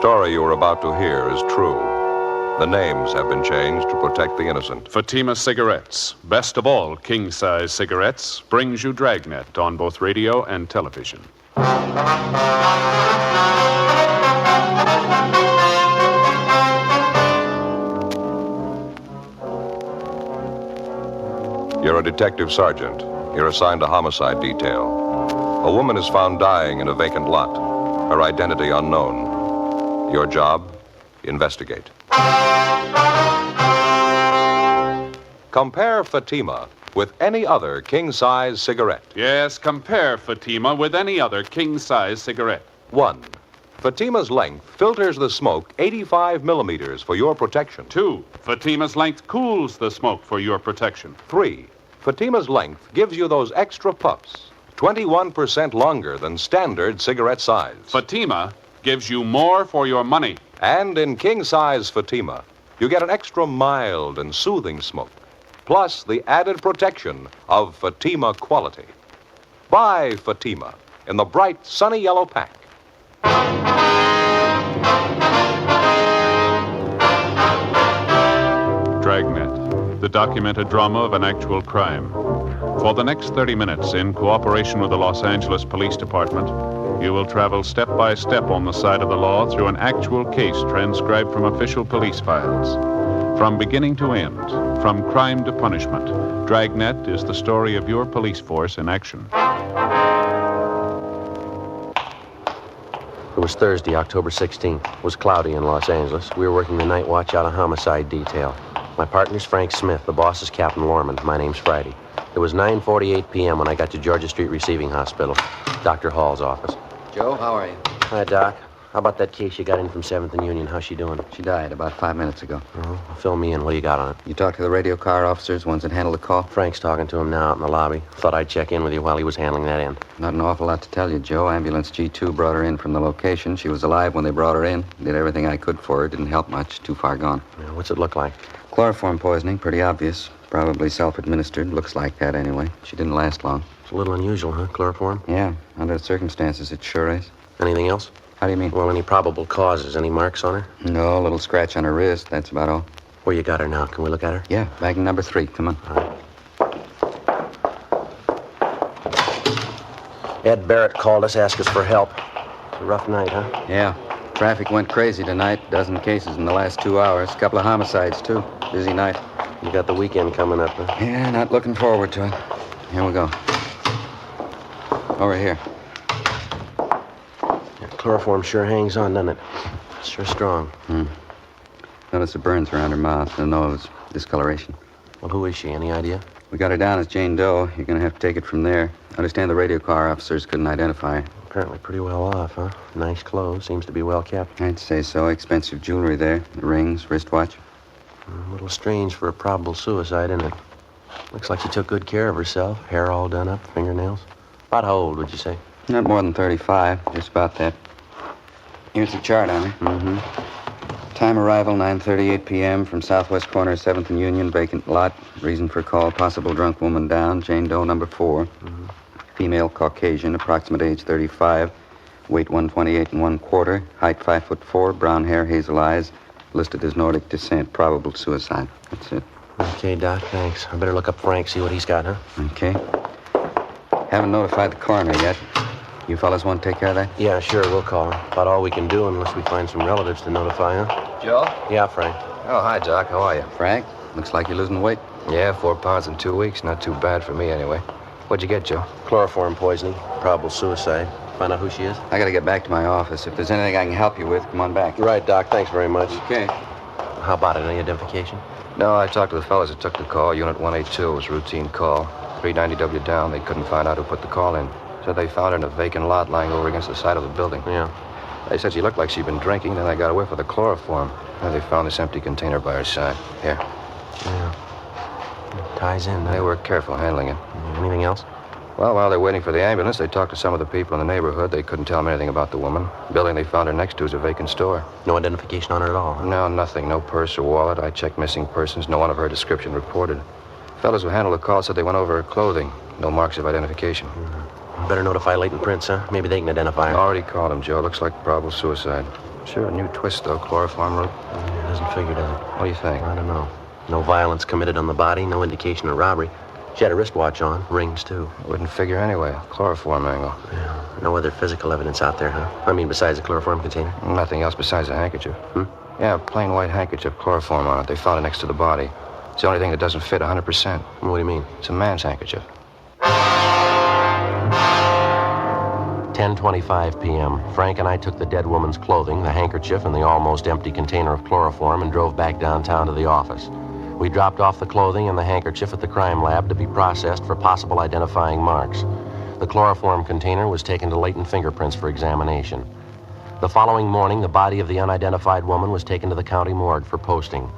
story you are about to hear is true. The names have been changed to protect the innocent. Fatima Cigarettes, best of all king-size cigarettes, brings you Dragnet on both radio and television. You're a detective sergeant. You're assigned to homicide detail. A woman is found dying in a vacant lot. Her identity unknown. Your job? Investigate. Compare Fatima with any other king-size cigarette. Yes, compare Fatima with any other king-size cigarette. 1. Fatima's length filters the smoke 85 millimeters for your protection. 2. Fatima's length cools the smoke for your protection. 3. Fatima's length gives you those extra puffs, 21% longer than standard cigarette size. Fatima gives you more for your money. And in king-size Fatima, you get an extra mild and soothing smoke, plus the added protection of Fatima quality. Buy Fatima in the bright, sunny yellow pack. Dragnet, the documented drama of an actual crime. For the next 30 minutes, in cooperation with the Los Angeles Police Department, you will travel step by step on the side of the law through an actual case transcribed from official police files. From beginning to end, from crime to punishment, Dragnet is the story of your police force in action. It was Thursday, October 16th. It was cloudy in Los Angeles. We were working the night watch out of homicide detail. My partner's Frank Smith. The boss is Captain Lorman. My name's Friday. It was 9:48 p.m. when I got to Georgia Street Receiving Hospital, Dr. Hall's office. Joe, how are you? Hi, Doc. How about that case you got in from 7th and Union? How's she doing? She died about 5 minutes ago. Oh, fill me in. What do you got on it? You talked to the radio car officers, ones that handled the call? Frank's talking to him now out in the lobby. Thought I'd check in with you while he was handling that end. Not an awful lot to tell you, Joe. Ambulance G2 brought her in from the location. She was alive when they brought her in. Did everything I could for her. Didn't help much. Too far gone. Yeah, what's it look like? Chloroform poisoning. Pretty obvious. Probably self-administered. Looks like that anyway. She didn't last long. It's a little unusual, huh? Chloroform? Yeah. Under the circumstances, it sure is. Anything else? How do you mean? Well, any probable causes? Any marks on her? No, a little scratch on her wrist. That's about all. Where you got her now? Can we look at her? Yeah, bag number 3. Come on. All right. Ed Barrett called us, asked us for help. It's a rough night, huh? Yeah. Traffic went crazy tonight. Dozen cases in the last 2 hours. Couple of homicides, too. Busy night. You got the weekend coming up, huh? Yeah, not looking forward to it. Here we go. Over here. Yeah, chloroform sure hangs on, doesn't it? It's sure strong. Notice the burns around her mouth, the nose, discoloration. Well, who is she? Any idea? We got her down as Jane Doe. You're going to have to take it from there. Understand the radio car officers couldn't identify her. Apparently pretty well off, huh? Nice clothes. Seems to be well kept. I'd say so. Expensive jewelry there. The rings, wristwatch. A little strange for a probable suicide, isn't it? Looks like she took good care of herself. Hair all done up, fingernails. About how old, would you say? Not more than 35. Just about that. Here's the chart on her. Mm-hmm. Time arrival, 9:38 p.m. from southwest corner, 7th and Union, vacant lot. Reason for call, possible drunk woman down. Jane Doe, number 4. Mm-hmm. Female, Caucasian, approximate age 35. Weight 128 1/4. Height 5'4". Brown hair, hazel eyes. Listed as Nordic descent. Probable suicide. That's it. Okay, Doc, thanks. I better look up Frank, see what he's got, huh? Okay. Haven't notified the coroner yet. You fellas want to take care of that? Yeah, sure, we'll call him. About all we can do unless we find some relatives to notify, huh? Joe? Yeah, Frank. Oh, hi, Doc. How are you? Frank, looks like you're losing weight. Yeah, 4 pounds in 2 weeks. Not too bad for me, anyway. What'd you get, Joe? Chloroform poisoning, probable suicide. Find out who she is? I gotta get back to my office. If there's anything I can help you with, come on back. Right, Doc. Thanks very much. Okay. How about it? Any identification? No, I talked to the fellas that took the call. Unit 182 was routine call. 390W down. They couldn't find out who put the call in. Said they found her in a vacant lot lying over against the side of the building. Yeah. They said she looked like she'd been drinking, then they got a whiff of the chloroform. And they found this empty container by her side. Here. Yeah. It ties in, They huh? were careful handling it. Anything else? Well, while they're waiting for the ambulance, they talked to some of the people in the neighborhood. They couldn't tell them anything about the woman. The building they found her next to is a vacant store. No identification on her at all, huh? No, nothing. No purse or wallet. I checked missing persons. No one of her description reported. Fellows who handled the call said they went over her clothing. No marks of identification. Better notify Leighton Prince, huh? Maybe they can identify her. Already called him, Joe. Looks like probable suicide. Sure, a new twist, though. Chloroform route. It doesn't figure, does it? What do you think? I don't know. No violence committed on the body, no indication of robbery. She had a wristwatch on, rings, too. Wouldn't figure anyway. Chloroform angle. Yeah. No other physical evidence out there, huh? I mean, besides the chloroform container? Nothing else besides a handkerchief. Yeah, a plain white handkerchief, chloroform on it. They found it next to the body. It's the only thing that doesn't fit 100%. What do you mean? It's a man's handkerchief. 10:25 p.m. Frank and I took the dead woman's clothing, the handkerchief, and the almost empty container of chloroform and drove back downtown to the office. We dropped off the clothing and the handkerchief at the crime lab to be processed for possible identifying marks. The chloroform container was taken to latent fingerprints for examination. The following morning, the body of the unidentified woman was taken to the county morgue for posting.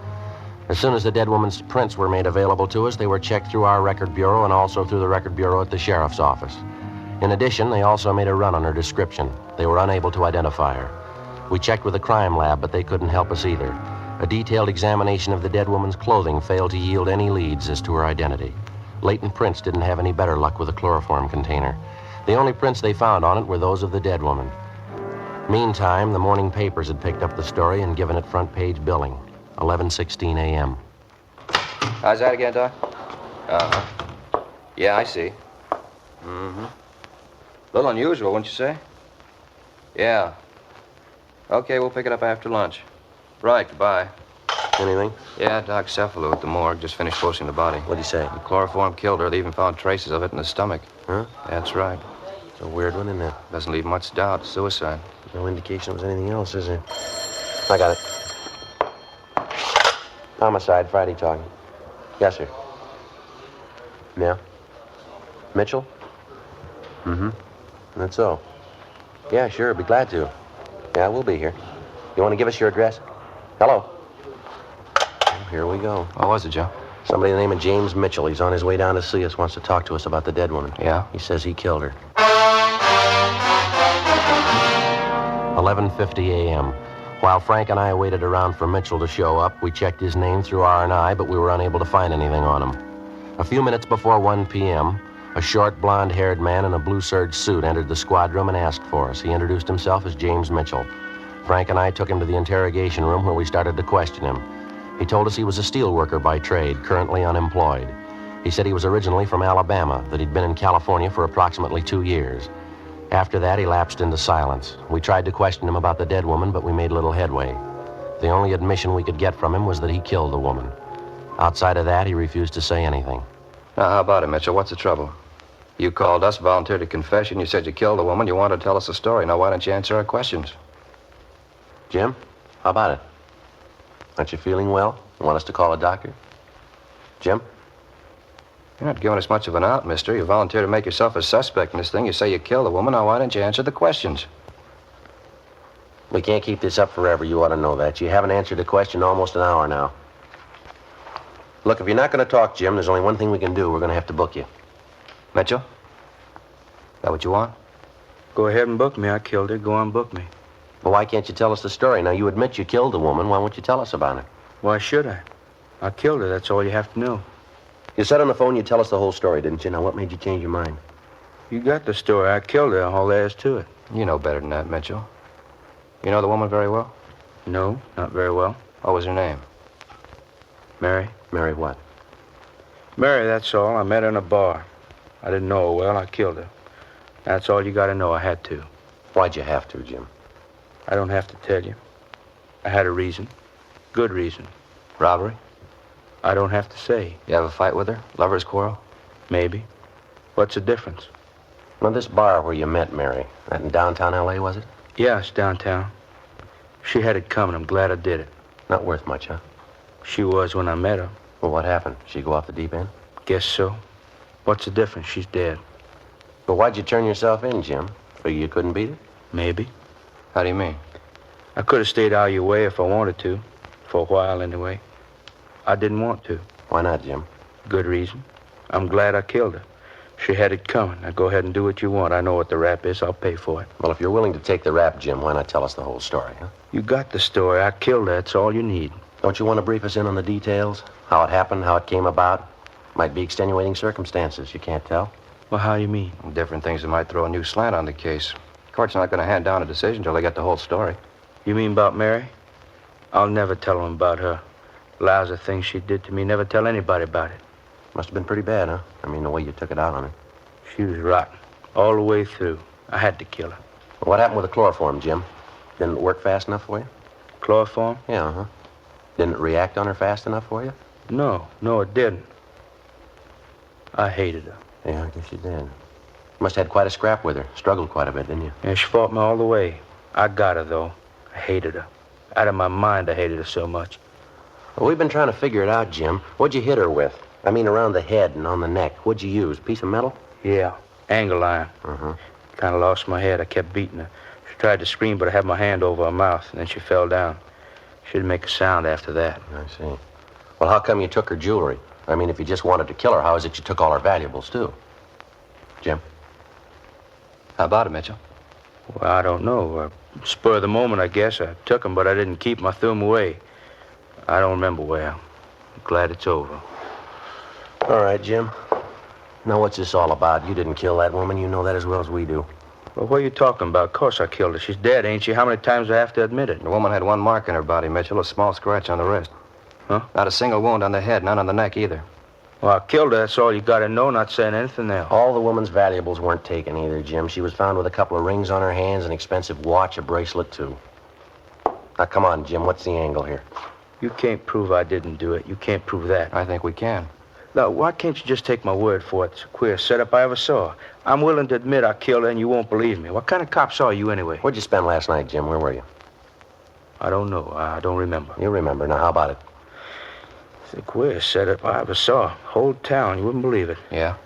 As soon as the dead woman's prints were made available to us, they were checked through our record bureau and also through the record bureau at the sheriff's office. In addition, they also made a run on her description. They were unable to identify her. We checked with the crime lab, but they couldn't help us either. A detailed examination of the dead woman's clothing failed to yield any leads as to her identity. Latent prints didn't have any better luck with the chloroform container. The only prints they found on it were those of the dead woman. Meantime, the morning papers had picked up the story and given it front-page billing. 11:16 a.m. How's that again, Doc? Uh-huh. Yeah, I see. Mm-hmm. A little unusual, wouldn't you say? Yeah. Okay, we'll pick it up after lunch. Right, goodbye. Anything? Yeah, Doc Cephalo at the morgue just finished posting the body. What'd he say? The chloroform killed her. They even found traces of it in the stomach. Huh? That's right. It's a weird one, isn't it? Doesn't leave much doubt. Suicide. No indication it was anything else, is there? I got it. Homicide, Friday talking. Yes, sir. Yeah? Mitchell? Mm-hmm. That's so. Yeah, sure, be glad to. Yeah, we'll be here. You want to give us your address? Hello? Oh, here we go. What was it, Joe? Somebody by the name of James Mitchell. He's on his way down to see us, wants to talk to us about the dead woman. Yeah? He says he killed her. 11:50 a.m. While Frank and I waited around for Mitchell to show up, we checked his name through R&I, but we were unable to find anything on him. A few minutes before 1 p.m., a short, blonde-haired man in a blue serge suit entered the squad room and asked for us. He introduced himself as James Mitchell. Frank and I took him to the interrogation room where we started to question him. He told us he was a steel worker by trade, currently unemployed. He said he was originally from Alabama, that he'd been in California for approximately 2 years. After that, he lapsed into silence. We tried to question him about the dead woman, but we made little headway. The only admission we could get from him was that he killed the woman. Outside of that, he refused to say anything. Now, how about it, Mitchell? What's the trouble? You called us, volunteered a confession. You said you killed the woman. You wanted to tell us a story. Now, why don't you answer our questions? Jim, how about it? Aren't you feeling well? You want us to call a doctor? Jim? You're not giving us much of an out, mister. You volunteered to make yourself a suspect in this thing. You say you killed the woman. Now, why don't you answer the questions? We can't keep this up forever. You ought to know that. You haven't answered a question almost an hour now. Look, if you're not going to talk, Jim, there's only one thing we can do. We're going to have to book you. Mitchell? Is that what you want? Go ahead and book me. I killed her. Go on, book me. Well, why can't you tell us the story? Now, you admit you killed the woman. Why won't you tell us about it? Why should I? I killed her. That's all you have to know. You said on the phone you'd tell us the whole story, didn't you? Now, what made you change your mind? You got the story. I killed her. All there is to it. You know better than that, Mitchell. You know the woman very well? No, not very well. What was her name? Mary. Mary what? Mary, that's all. I met her in a bar. I didn't know her well. I killed her. That's all you got to know. I had to. Why'd you have to, Jim? I don't have to tell you. I had a reason. Good reason. Robbery? I don't have to say. You have a fight with her? Lover's quarrel? Maybe. What's the difference? Well, this bar where you met Mary, that in downtown L.A., was it? Yeah, it's downtown. She had it coming. I'm glad I did it. Not worth much, huh? She was when I met her. Well, what happened? She go off the deep end? Guess so. What's the difference? She's dead. But why'd you turn yourself in, Jim? Figure you couldn't beat her? Maybe. How do you mean? I could have stayed out of your way if I wanted to. For a while, anyway. I didn't want to. Why not, Jim? Good reason. I'm glad I killed her. She had it coming. Now go ahead and do what you want. I know what the rap is. I'll pay for it. Well, if you're willing to take the rap, Jim, why not tell us the whole story, huh? You got the story. I killed her. That's all you need. Don't you want to brief us in on the details? How it happened, how it came about? Might be extenuating circumstances. You can't tell. Well, how you mean? Different things that might throw a new slant on the case. Court's not going to hand down a decision until they get the whole story. You mean about Mary? I'll never tell him about her. Lousy things she did to me. Never tell anybody about it. Must have been pretty bad, huh? I mean, the way you took it out on her. She was rotten. All the way through. I had to kill her. Well, what happened with the chloroform, Jim? Didn't it work fast enough for you? Chloroform? Yeah, uh-huh. Didn't it react on her fast enough for you? No, it didn't. I hated her. Yeah, I guess you did. Must have had quite a scrap with her. Struggled quite a bit, didn't you? Yeah, she fought me all the way. I got her, though. I hated her. Out of my mind, I hated her so much. Well, we've been trying to figure it out, Jim. What'd you hit her with? I mean, around the head and on the neck. What'd you use? Piece of metal? Yeah, angle iron. Uh-huh. Kind of lost my head. I kept beating her. She tried to scream, but I had my hand over her mouth, and then she fell down. She didn't make a sound after that. I see. Well, how come you took her jewelry? I mean, if you just wanted to kill her, how is it you took all her valuables, too? Jim? How about it, Mitchell? Well, I don't know. Spur of the moment, I guess. I took them, but I didn't keep them. I threw them away. I don't remember where. I'm glad it's over. All right, Jim. Now, what's this all about? You didn't kill that woman. You know that as well as we do. Well, what are you talking about? Of course I killed her. She's dead, ain't she? How many times do I have to admit it? The woman had one mark in her body, Mitchell, a small scratch on the wrist. Huh? Not a single wound on the head, none on the neck either. Well, I killed her. That's all you got to know, not saying anything else. All the woman's valuables weren't taken either, Jim. She was found with a couple of rings on her hands, an expensive watch, a bracelet, too. Now, come on, Jim. What's the angle here? You can't prove I didn't do it. You can't prove that. I think we can. Now, why can't you just take my word for it? It's the queerest setup I ever saw. I'm willing to admit I killed her, and you won't believe me. What kind of cops are you, anyway? Where'd you spend last night, Jim? Where were you? I don't know. I don't remember. You remember. Now, how about it? It's the queerest setup I ever saw. Whole town. You wouldn't believe it. Yeah?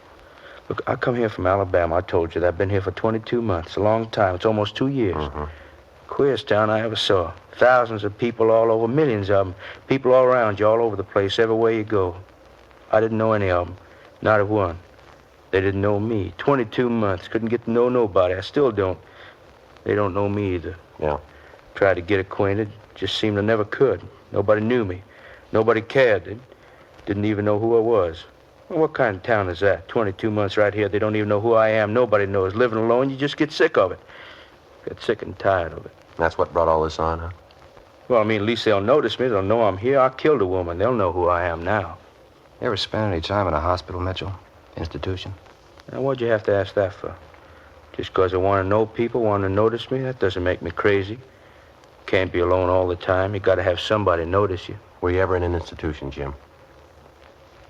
Look, I come here from Alabama. I told you that. I've been here for 22 months. A long time. It's almost 2 years. Mm-hmm. Queerest town I ever saw. Thousands of people all over. Millions of them. People all around you, all over the place, everywhere you go. I didn't know any of them. Not of one. They didn't know me. 22 months. Couldn't get to know nobody. I still don't. They don't know me either. Yeah. Tried to get acquainted. Just seemed I never could. Nobody knew me. Nobody cared. They didn't even know who I was. Well, what kind of town is that? 22 months right here. They don't even know who I am. Nobody knows. Living alone, you just get sick of it. Get sick and tired of it. That's what brought all this on, huh? Well, I mean, at least they'll notice me. They'll know I'm here. I killed a woman. They'll know who I am now. You ever spend any time in a hospital, Mitchell? Institution? Now, what'd you have to ask that for? Just 'cause I want to know people, want to notice me? That doesn't make me crazy. Can't be alone all the time. You got to have somebody notice you. Were you ever in an institution, Jim?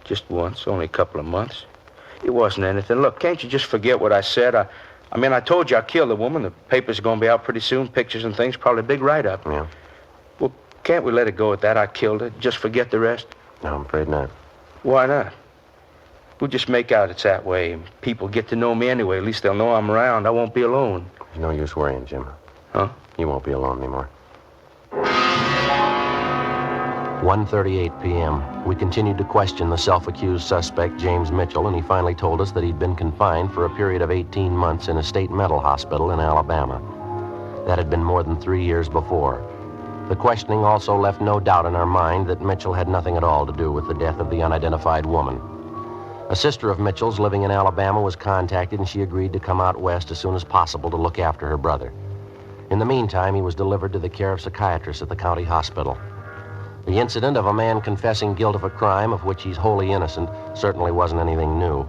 Just once, only a couple of months. It wasn't anything. Look, can't you just forget what I said? I mean, I told you I killed the woman. The papers are going to be out pretty soon, pictures and things, probably a big write-up. Yeah. Well, can't we let it go at that? I killed her. Just forget the rest? No, I'm afraid not. Why not? We'll just make out it's that way. People get to know me anyway. At least they'll know I'm around. I won't be alone. There's no use worrying, Jim. Huh? You won't be alone anymore. 1:38 p.m. We continued to question the self-accused suspect, James Mitchell, and he finally told us that he'd been confined for a period of 18 months in a state mental hospital in Alabama. That had been more than 3 years before. The questioning also left no doubt in our mind that Mitchell had nothing at all to do with the death of the unidentified woman. A sister of Mitchell's living in Alabama was contacted, and she agreed to come out west as soon as possible to look after her brother. In the meantime, he was delivered to the care of psychiatrists at the county hospital. The incident of a man confessing guilt of a crime of which he's wholly innocent certainly wasn't anything new.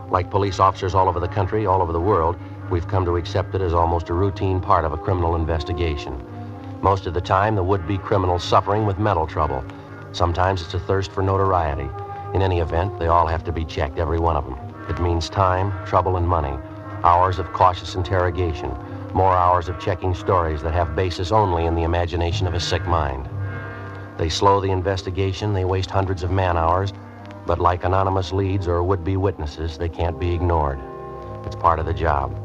Like police officers all over the country, all over the world, we've come to accept it as almost a routine part of a criminal investigation. Most of the time, the would-be criminal's suffering with mental trouble. Sometimes it's a thirst for notoriety. In any event, they all have to be checked, every one of them. It means time, trouble, and money. Hours of cautious interrogation. More hours of checking stories that have basis only in the imagination of a sick mind. They slow the investigation, they waste hundreds of man-hours, but like anonymous leads or would-be witnesses, they can't be ignored. It's part of the job.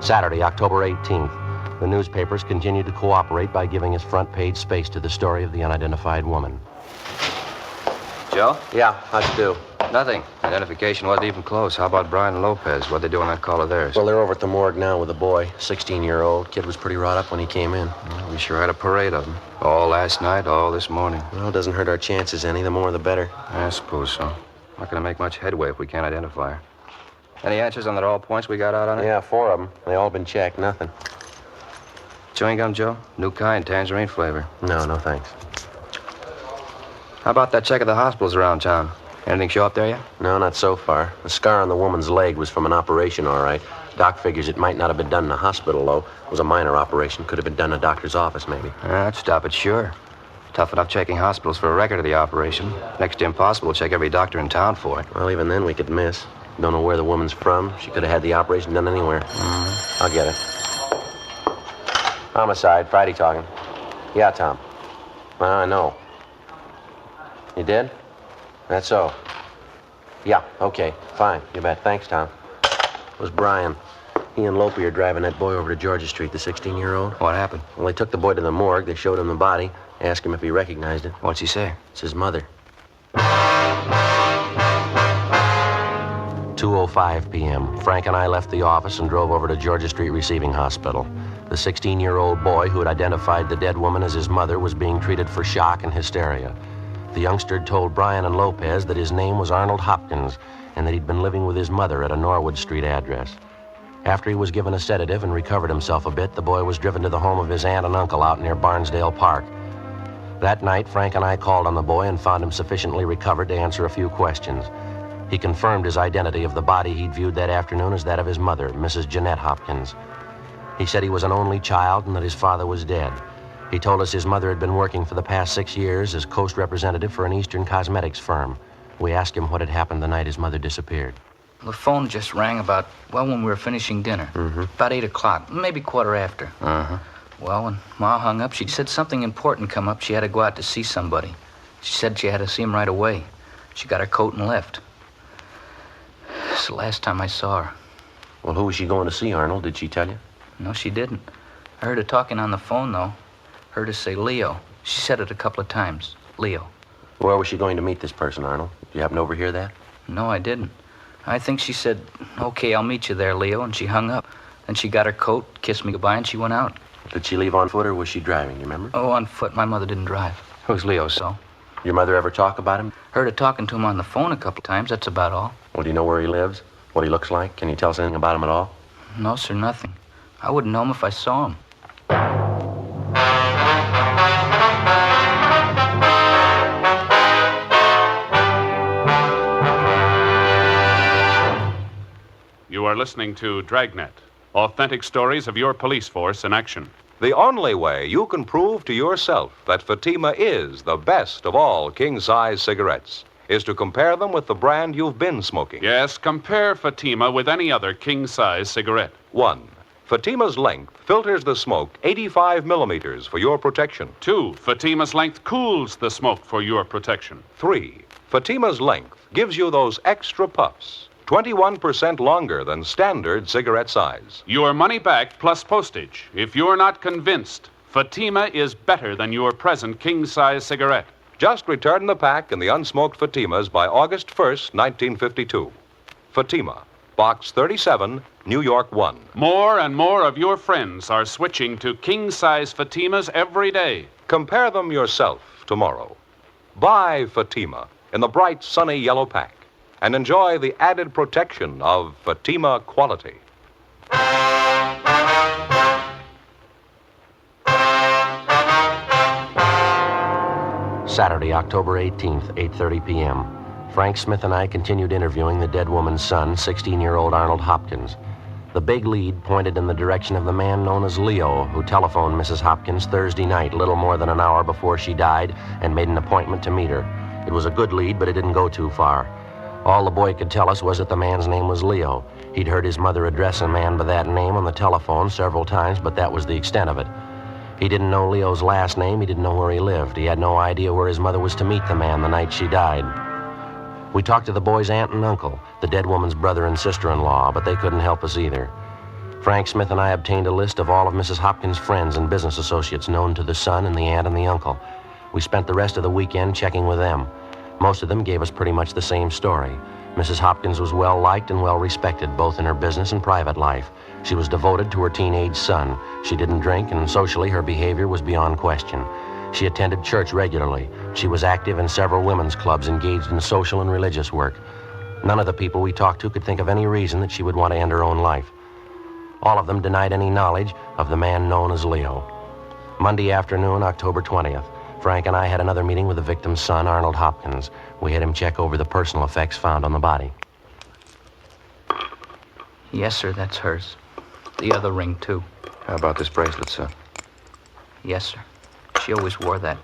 Saturday, October 18th, the newspapers continued to cooperate by giving us front-page space to the story of the unidentified woman. Joe? Yeah, how'd you do? Nothing. Identification wasn't even close. How about Brian and Lopez? What'd they do on that call of theirs? Well, they're over at the morgue now with a boy, 16-year-old. Kid was pretty wrought up when he came in. Well, we sure had a parade of them. All last night, all this morning. Well, it doesn't hurt our chances any. The more, the better. I suppose so. Not gonna make much headway if we can't identify her. Any answers on the all points we got out on it? Yeah, 4 of them. They all been checked. Nothing. Chewing gum, Joe? New kind, tangerine flavor. No, no thanks. How about that check of the hospitals around town? Anything show up there yet? No, not so far. The scar on the woman's leg was from an operation, all right. Doc figures it might not have been done in a hospital, though. It was a minor operation. Could have been done in a doctor's office, maybe. That'd stop it, sure. Tough enough checking hospitals for a record of the operation. Next to impossible to check every doctor in town for it. Well, even then we could miss. Don't know where the woman's from. She could have had the operation done anywhere. I'll get it. Homicide, Friday talking. Yeah, Tom. I know. You did? That's so. Yeah, okay, fine. You bet. Thanks, Tom. It was Brian. He and Lopi are driving that boy over to Georgia Street, the 16-year-old. What happened? Well, they took the boy to the morgue. They showed him the body, asked him if he recognized it. What's he say? It's his mother. 2:05 p.m. Frank and I left the office and drove over to Georgia Street Receiving Hospital. The 16-year-old boy who had identified the dead woman as his mother was being treated for shock and hysteria. The youngster told Brian and Lopez that his name was Arnold Hopkins and that he'd been living with his mother at a Norwood Street address. After he was given a sedative and recovered himself a bit, the boy was driven to the home of his aunt and uncle out near Barnesdale Park. That night, Frank and I called on the boy and found him sufficiently recovered to answer a few questions. He confirmed his identity of the body he'd viewed that afternoon as that of his mother, Mrs. Jeanette Hopkins. He said he was an only child and that his father was dead. He told us his mother had been working for the past 6 years as coast representative for an Eastern cosmetics firm. We asked him what had happened the night his mother disappeared. The phone just rang about, when we were finishing dinner. About 8 o'clock, maybe quarter after. Well, when Ma hung up, she said something important come up. She had to go out to see somebody. She said she had to see him right away. She got her coat and left. It's the last time I saw her. Well, who was she going to see, Arnold? Did she tell you? No, she didn't. I heard her talking on the phone, though. Heard her say Leo. She said it a couple of times. Leo. Where was she going to meet this person, Arnold? Did you happen to overhear that? No, I didn't. I think she said, okay, I'll meet you there, Leo, and she hung up. Then she got her coat, kissed me goodbye, and she went out. Did she leave on foot or was she driving, you remember? Oh, on foot. My mother didn't drive. Who's Leo, so? Your mother ever talk about him? Heard her talking to him on the phone a couple of times. That's about all. Well, do you know where he lives? What he looks like? Can you tell us anything about him at all? No, sir, nothing. I wouldn't know him if I saw him. You are listening to Dragnet, authentic stories of your police force in action. The only way you can prove to yourself that Fatima is the best of all king-size cigarettes is to compare them with the brand you've been smoking. Yes, compare Fatima with any other king-size cigarette. 1. Fatima's length filters the smoke 85 millimeters for your protection. 2. Fatima's length cools the smoke for your protection. 3. Fatima's length gives you those extra puffs, 21% longer than standard cigarette size. Your money back plus postage. If you're not convinced, Fatima is better than your present king-size cigarette. Just return the pack and the unsmoked Fatimas by August 1st, 1952. Fatima, Box 37, New York 1. More and more of your friends are switching to king-size Fatimas every day. Compare them yourself tomorrow. Buy Fatima in the bright, sunny yellow pack and enjoy the added protection of Fatima quality. Saturday, October 18th, 8:30 p.m. Frank Smith and I continued interviewing the dead woman's son, 16-year-old Arnold Hopkins. The big lead pointed in the direction of the man known as Leo, who telephoned Mrs. Hopkins Thursday night, little more than an hour before she died, and made an appointment to meet her. It was a good lead, but it didn't go too far. All the boy could tell us was that the man's name was Leo. He'd heard his mother address a man by that name on the telephone several times, but that was the extent of it. He didn't know Leo's last name. He didn't know where he lived. He had no idea where his mother was to meet the man the night she died. We talked to the boy's aunt and uncle, the dead woman's brother and sister-in-law, but they couldn't help us either. Frank Smith and I obtained a list of all of Mrs. Hopkins' friends and business associates known to the son and the aunt and the uncle. We spent the rest of the weekend checking with them. Most of them gave us pretty much the same story. Mrs. Hopkins was well-liked and well-respected, both in her business and private life. She was devoted to her teenage son. She didn't drink, and socially her behavior was beyond question. She attended church regularly. She was active in several women's clubs engaged in social and religious work. None of the people we talked to could think of any reason that she would want to end her own life. All of them denied any knowledge of the man known as Leo. Monday afternoon, October 20th, Frank and I had another meeting with the victim's son, Arnold Hopkins. We had him check over the personal effects found on the body. Yes, sir, that's hers. The other ring, too. How about this bracelet, sir? Yes, sir. She always wore that.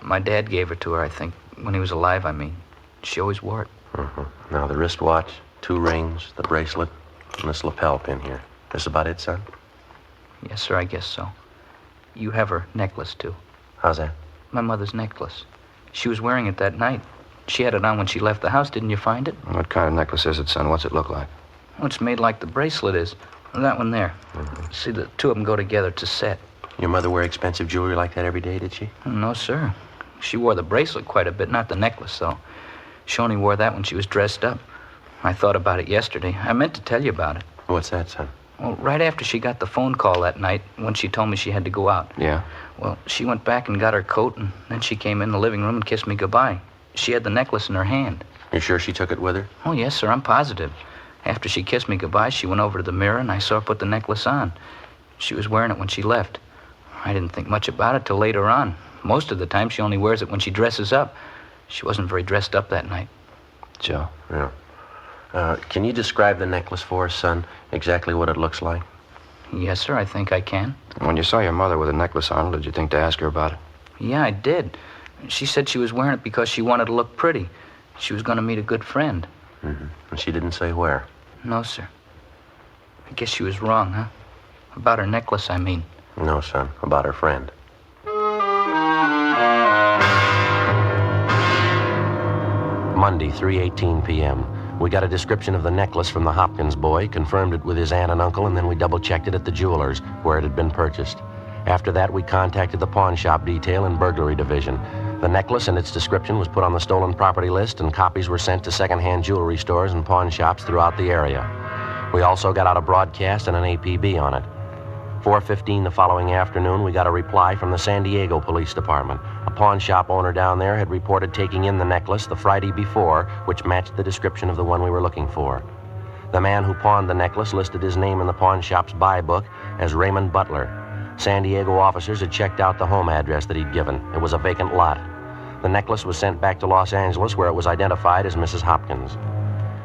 My dad gave her to her, I think, when he was alive, I mean. She always wore it. Now, the wristwatch, 2 rings, the bracelet, and this lapel pin here. That's about it, son? Yes, sir, I guess so. You have her necklace, too. How's that? My mother's necklace. She was wearing it that night. She had it on when she left the house. Didn't you find it? What kind of necklace is it, son? What's it look like? Oh, it's made like the bracelet is. That one there. See, the two of them go together. It's a set. Your mother wear expensive jewelry like that every day, did she? No, sir. She wore the bracelet quite a bit, not the necklace, though. She only wore that when she was dressed up. I thought about it yesterday. I meant to tell you about it. What's that, son? Well, right after she got the phone call that night, when she told me she had to go out. Yeah? Well, she went back and got her coat, and then she came in the living room and kissed me goodbye. She had the necklace in her hand. You sure she took it with her? Oh, yes, sir, I'm positive. After she kissed me goodbye, she went over to the mirror, and I saw her put the necklace on. She was wearing it when she left. I didn't think much about it till later on. Most of the time, she only wears it when she dresses up. She wasn't very dressed up that night. Joe? Yeah. Can you describe the necklace for us, son? Exactly what it looks like? Yes, sir, I think I can. When you saw your mother with a necklace on, did you think to ask her about it? Yeah, I did. She said she was wearing it because she wanted to look pretty. She was going to meet a good friend. And she didn't say where? No, sir. I guess she was wrong, huh? About her necklace, I mean. No, son. About her friend. Monday, 3:18 p.m. We got a description of the necklace from the Hopkins boy, confirmed it with his aunt and uncle, and then we double-checked it at the jeweler's, where it had been purchased. After that, we contacted the pawn shop detail and burglary division. The necklace and its description was put on the stolen property list, and copies were sent to second-hand jewelry stores and pawn shops throughout the area. We also got out a broadcast and an APB on it. 4:15 the following afternoon, we got a reply from the San Diego Police Department. A pawn shop owner down there had reported taking in the necklace the Friday before, which matched the description of the one we were looking for. The man who pawned the necklace listed his name in the pawn shop's buy book as Raymond Butler. San Diego officers had checked out the home address that he'd given. It was a vacant lot. The necklace was sent back to Los Angeles, where it was identified as Mrs. Hopkins.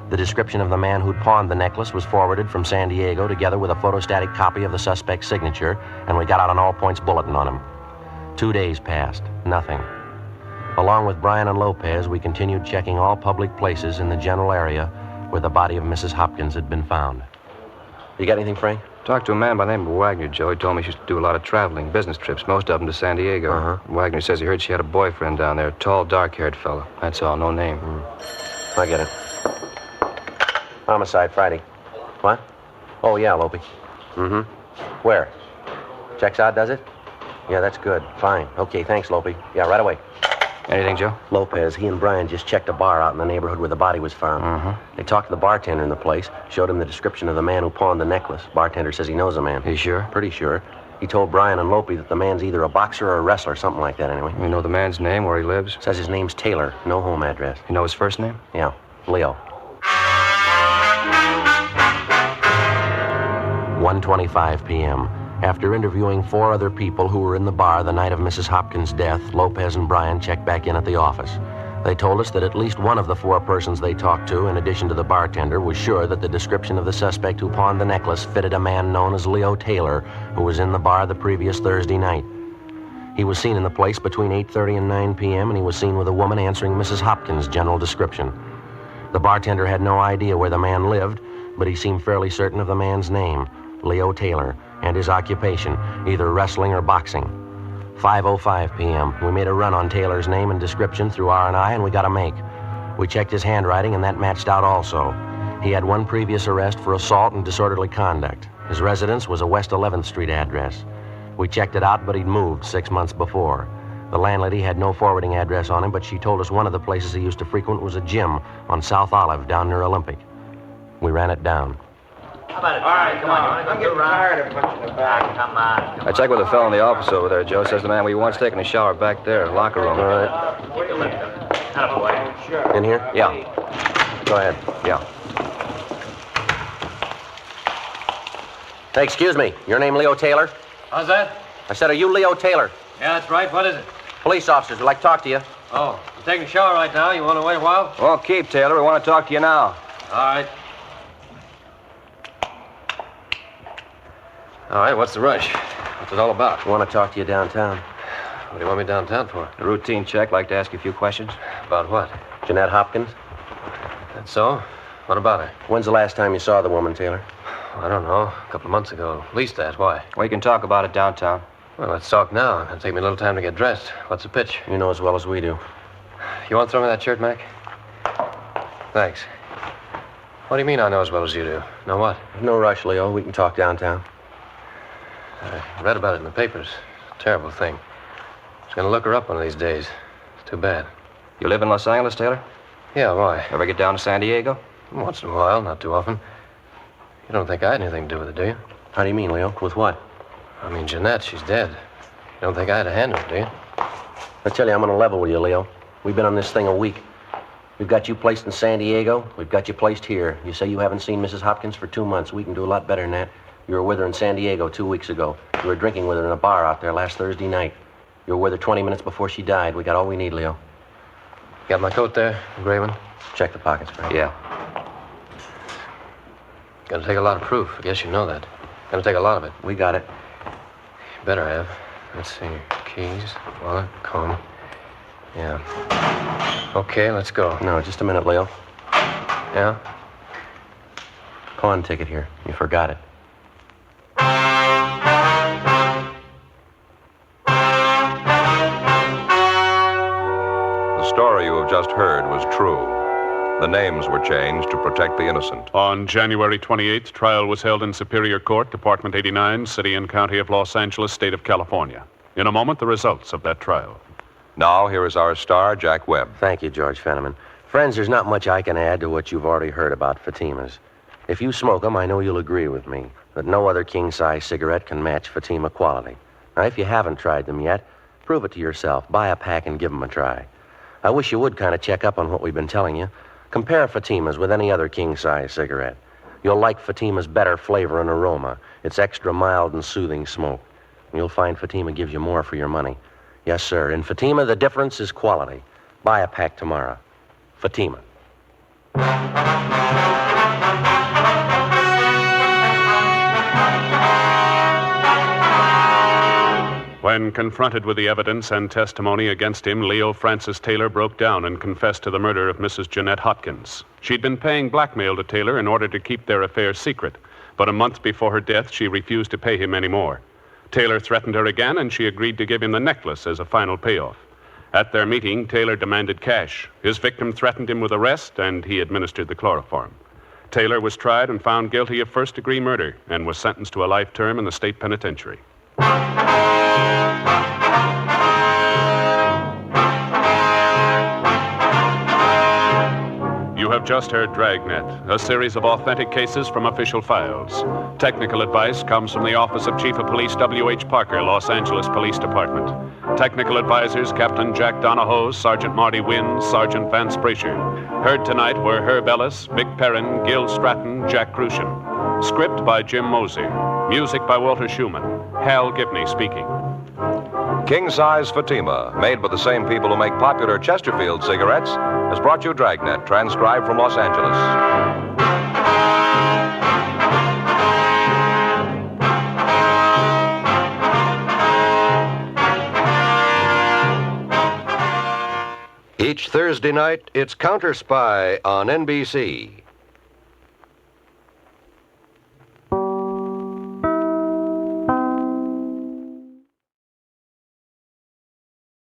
The description of the man who'd pawned the necklace was forwarded from San Diego together with a photostatic copy of the suspect's signature, and we got out an all-points bulletin on him. 2 days passed. Nothing. Along with Brian and Lopez, we continued checking all public places in the general area where the body of Mrs. Hopkins had been found. You got anything, Frank? Talked to a man by the name of Wagner, Joe. He told me she used to do a lot of traveling, business trips, most of them to San Diego. Wagner says he heard she had a boyfriend down there, a tall, dark-haired fella. That's all, no name. I get it. Homicide Friday. What? Oh, yeah, Lopey. Where? Checks out, does it? Yeah, that's good. Fine. Okay, thanks, Lopey. Yeah, right away. Anything, Joe? Lopez, he and Brian just checked a bar out in the neighborhood where the body was found. They talked to the bartender in the place, showed him the description of the man who pawned the necklace. Bartender says he knows the man. You sure? Pretty sure. He told Brian and Lopey that the man's either a boxer or a wrestler, something like that anyway. You know the man's name, where he lives? Says his name's Taylor, no home address. You know his first name? Yeah, Leo. 1:25 p.m. After interviewing 4 other people who were in the bar the night of Mrs. Hopkins' death, Lopez and Brian checked back in at the office. They told us that at least one of the 4 persons they talked to, in addition to the bartender, was sure that the description of the suspect who pawned the necklace fitted a man known as Leo Taylor, who was in the bar the previous Thursday night. He was seen in the place between 8:30 and 9 p.m., and he was seen with a woman answering Mrs. Hopkins' general description. The bartender had no idea where the man lived, but he seemed fairly certain of the man's name, Leo Taylor, and his occupation, either wrestling or boxing. 5:05 p.m. We made a run on Taylor's name and description through R&I, and we got a make. We checked his handwriting, and that matched out also. He had 1 previous arrest for assault and disorderly conduct. His residence was a West 11th Street address. We checked it out, but he'd moved 6 months before. The landlady had no forwarding address on him, but she told us one of the places he used to frequent was a gym on South Olive down near Olympic. We ran it down. How about it? All right, come on. I'm getting tired of punching the bag. Come on. I checked with a fellow in the office over there, Joe. Says the man we once taking a shower back there, locker room. All right. Take a lift. Attaboy. Sure. In here? Yeah. Go ahead. Yeah. Hey, excuse me. Your name Leo Taylor? How's that? I said, are you Leo Taylor? Yeah, that's right. What is it? Police officers would like to talk to you. Oh, I'm taking a shower right now. You want to wait a while? Well, keep, Taylor. We want to talk to you now. All right. All right, what's the rush? What's it all about? I want to talk to you downtown. What do you want me downtown for? A routine check. Like to ask you a few questions. About what? Jeanette Hopkins? That's so? What about her? When's the last time you saw the woman, Taylor? I don't know. A couple of months ago. At least that. Why? We can talk about it downtown. Well, let's talk now. It'll take me a little time to get dressed. What's the pitch? You know as well as we do. You want to throw me that shirt, Mac? Thanks. What do you mean I know as well as you do? Know what? No rush, Leo. We can talk downtown. I read about it in the papers. It's a terrible thing. I was going to look her up one of these days. It's too bad. You live in Los Angeles, Taylor? Yeah, why? Ever get down to San Diego? Once in a while, not too often. You don't think I had anything to do with it, do you? How do you mean, Leo? With what? I mean, Jeanette, she's dead. You don't think I had a hand in it, do you? I tell you, I'm on a level with you, Leo. We've been on this thing a week. We've got you placed in San Diego. We've got you placed here. You say you haven't seen Mrs. Hopkins for 2 months. We can do a lot better than that. You were with her in San Diego 2 weeks ago. You were drinking with her in a bar out there last Thursday night. You were with her 20 minutes before she died. We got all we need, Leo. Got my coat there, the gray one? Check the pockets, Frank. Yeah. Gonna take a lot of proof. I guess you know that. Gonna take a lot of it. We got it. You better have. Let's see. Keys, wallet, comb. Yeah. Okay, let's go. No, just a minute, Leo. Yeah? Pawn ticket here. You forgot it. The story you have just heard was true. The names were changed to protect the innocent. On January 28th, trial was held in Superior Court, Department 89, City and County of Los Angeles, State of California. In a moment, the results of that trial. Now, here is our star, Jack Webb. Thank you, George Fenneman. Friends, there's not much I can add to what you've already heard about Fatima's. If you smoke them, I know you'll agree with me that no other king-size cigarette can match Fatima quality. Now, if you haven't tried them yet, prove it to yourself. Buy a pack and give them a try. I wish you would kind of check up on what we've been telling you. Compare Fatima's with any other king-size cigarette. You'll like Fatima's better flavor and aroma. It's extra mild and soothing smoke. And you'll find Fatima gives you more for your money. Yes, sir. In Fatima, the difference is quality. Buy a pack tomorrow. Fatima. When confronted with the evidence and testimony against him, Leo Francis Taylor broke down and confessed to the murder of Mrs. Jeanette Hopkins. She'd been paying blackmail to Taylor in order to keep their affair secret, but a month before her death, she refused to pay him any more. Taylor threatened her again, and she agreed to give him the necklace as a final payoff. At their meeting, Taylor demanded cash. His victim threatened him with arrest, and he administered the chloroform. Taylor was tried and found guilty of first-degree murder and was sentenced to a life term in the state penitentiary. You have just heard Dragnet, a series of authentic cases from official files. Technical advice comes from the Office of Chief of Police W.H. Parker, Los Angeles Police Department. Technical advisors Captain Jack Donahoe, Sergeant Marty Wynn, Sergeant Vance Brasher. Heard tonight were Herb Ellis, Vic Perrin, Gil Stratton, Jack Crucian. Script by Jim Mosey. Music by Walter Schumann. Hal Gibney speaking. King-size Fatima, made by the same people who make popular Chesterfield cigarettes, has brought you Dragnet, transcribed from Los Angeles. Each Thursday night, it's Counter Spy on NBC.